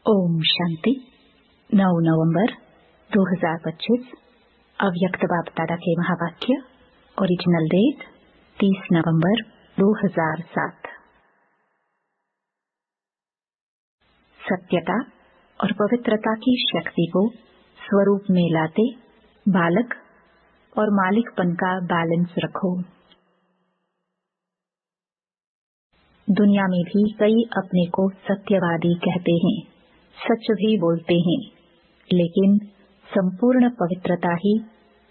ओम शांति। 9 नवंबर 2025 अव्यक्त बाप दादा के महावाक्य। ओरिजिनल डेट 30 नवंबर 2007। सत्यता और पवित्रता की शक्ति को स्वरूप में लाते बालक और मालिकपन का बैलेंस रखो। दुनिया में भी कई अपने को सत्यवादी कहते हैं, सच भी बोलते हैं, लेकिन संपूर्ण पवित्रता ही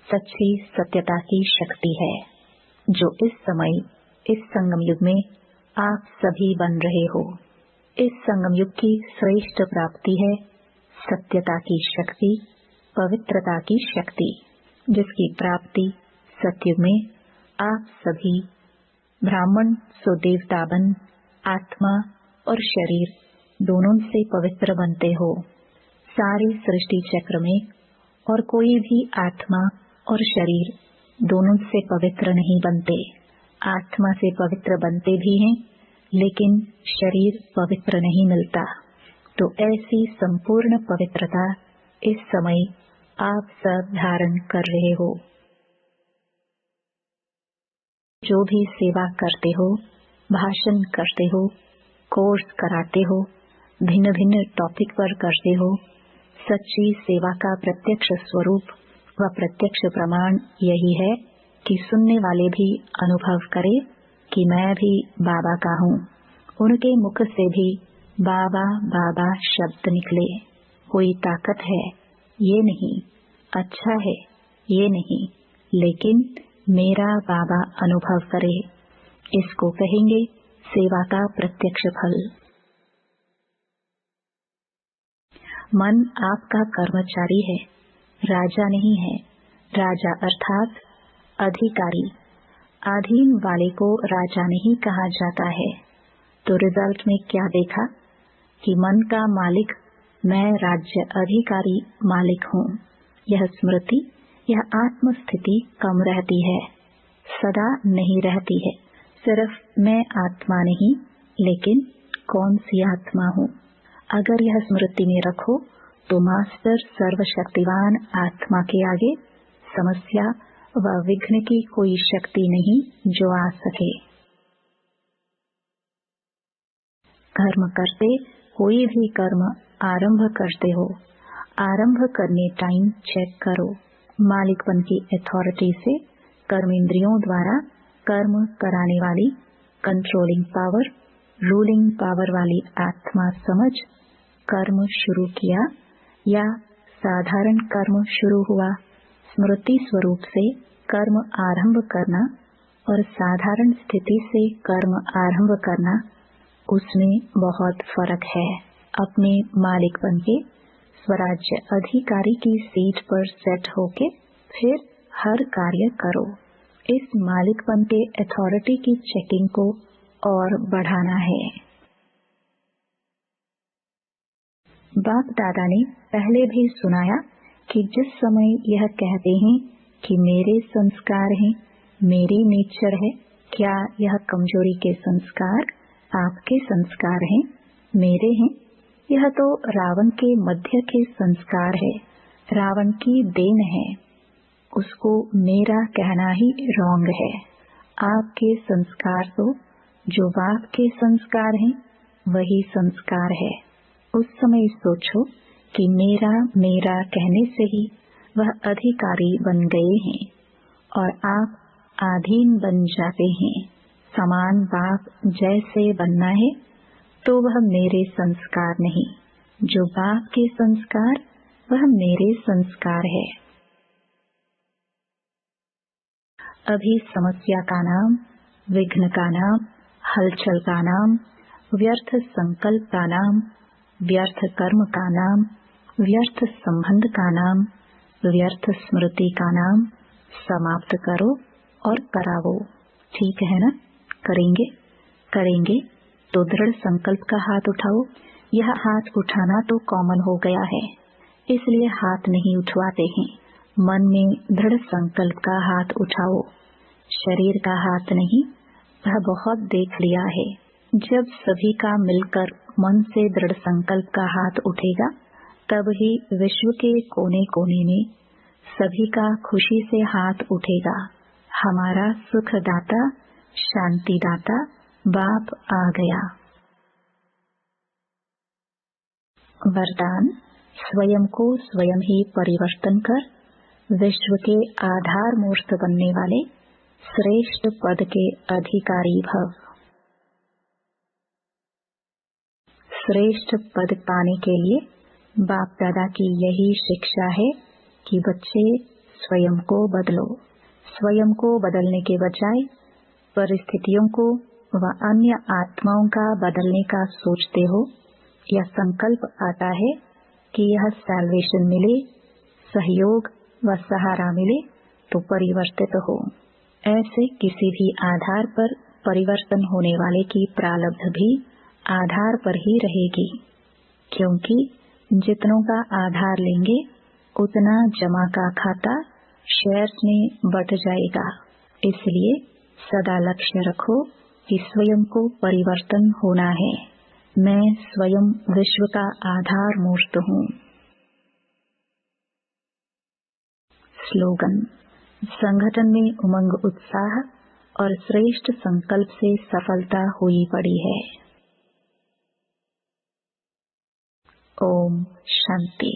सच्ची सत्यता की शक्ति है, जो इस समय इस संगम युग में आप सभी बन रहे हो। इस संगम युग की श्रेष्ठ प्राप्ति है सत्यता की शक्ति, पवित्रता की शक्ति, जिसकी प्राप्ति सत्युग में आप सभी ब्राह्मण सो देवता बन आत्मा और शरीर दोनों से पवित्र बनते हो। सारी सृष्टि चक्र में और कोई भी आत्मा और शरीर दोनों से पवित्र नहीं बनते। आत्मा से पवित्र बनते भी हैं, लेकिन शरीर पवित्र नहीं मिलता। तो ऐसी संपूर्ण पवित्रता इस समय आप सब धारण कर रहे हो। जो भी सेवा करते हो, भाषण करते हो, कोर्स कराते हो, भिन्न भिन्न टॉपिक पर करते हो, सच्ची सेवा का प्रत्यक्ष स्वरूप व प्रत्यक्ष प्रमाण यही है कि सुनने वाले भी अनुभव करे कि मैं भी बाबा का हूँ। उनके मुख से भी बाबा बाबा शब्द निकले। कोई ताकत है ये नहीं, अच्छा है ये नहीं, लेकिन मेरा बाबा अनुभव करे, इसको कहेंगे सेवा का प्रत्यक्ष फल। मन आपका कर्मचारी है, राजा नहीं है। राजा अर्थात अधिकारी। अधीन वाले को राजा नहीं कहा जाता है। तो रिजल्ट में क्या देखा कि मन का मालिक मैं राज्य अधिकारी मालिक हूँ। यह स्मृति, यह आत्मस्थिति कम रहती है, सदा नहीं रहती है। सिर्फ मैं आत्मा नहीं, लेकिन कौन सी आत्मा हूँ। अगर यह स्मृति में रखो तो मास्टर सर्वशक्तिवान आत्मा के आगे समस्या व विघ्न की कोई शक्ति नहीं जो आ सके। कर्म करते कोई भी कर्म आरंभ करते हो, आरंभ करने टाइम चेक करो। मालिकपन की अथॉरिटी से कर्मेंद्रियों द्वारा कर्म कराने वाली कंट्रोलिंग पावर, रूलिंग पावर वाली आत्मा समझ कर्म शुरू किया या साधारण कर्म शुरू हुआ। स्मृति स्वरूप से कर्म आरंभ करना और साधारण स्थिति से कर्म आरंभ करना, उसमें बहुत फर्क है। अपने मालिकपन के स्वराज्य अधिकारी की सीट पर सेट होके फिर हर कार्य करो। इस मालिकपन के अथॉरिटी की चेकिंग को और बढ़ाना है। बाप दादा ने पहले भी सुनाया कि जिस समय यह कहते हैं कि मेरे संस्कार हैं, मेरी नेचर है, क्या यह कमजोरी के संस्कार आपके संस्कार हैं, मेरे हैं? यह तो रावण के मध्य के संस्कार है, रावण की देन है। उसको मेरा कहना ही रॉन्ग है। आपके संस्कार तो जो बाप के संस्कार हैं वही संस्कार है। उस समय सोचो कि मेरा मेरा कहने से ही वह अधिकारी बन गए हैं और आप अधीन बन जाते हैं। समान बाप जैसे बनना है तो वह मेरे संस्कार नहीं, जो बाप के संस्कार वह मेरे संस्कार है। अभी समस्या का नाम, विघ्न का नाम, हलचल का नाम, व्यर्थ संकल्प का नाम, व्यर्थ कर्म का नाम, व्यर्थ संबंध का नाम, व्यर्थ स्मृति का नाम समाप्त करो और करावो। ठीक है ना? करेंगे करेंगे तो दृढ़ संकल्प का हाथ उठाओ। यह हाथ उठाना तो कॉमन हो गया है, इसलिए हाथ नहीं उठवाते हैं। मन में दृढ़ संकल्प का हाथ उठाओ। शरीर का हाथ नहीं, वह बहुत देख लिया है। जब सभी का मिलकर मन से दृढ़ संकल्प का हाथ उठेगा, तब ही विश्व के कोने कोने में सभी का खुशी से हाथ उठेगा। हमारा सुखदाता, शांतिदाता बाप आ गया। वरदान: स्वयं को स्वयं ही परिवर्तन कर विश्व के आधार मूर्त बनने वाले श्रेष्ठ पद के अधिकारी भव। श्रेष्ठ पद पाने के लिए बाप दादा की यही शिक्षा है कि बच्चे स्वयं को बदलो। स्वयं को बदलने के बजाय परिस्थितियों को व अन्य आत्माओं का बदलने का सोचते हो या संकल्प आता है कि यह सैल्वेशन मिले, सहयोग व सहारा मिले तो परिवर्तित हो। ऐसे किसी भी आधार पर परिवर्तन होने वाले की प्रारब्ध भी आधार पर ही रहेगी, क्योंकि जितनों का आधार लेंगे उतना जमा का खाता शेयर्स में बढ़ जाएगा। इसलिए सदा लक्ष्य रखो कि स्वयं को परिवर्तन होना है। मैं स्वयं विश्व का आधार मूर्त हूँ। स्लोगन: संगठन में उमंग, उत्साह और श्रेष्ठ संकल्प से सफलता हुई पड़ी है। ओम शांति।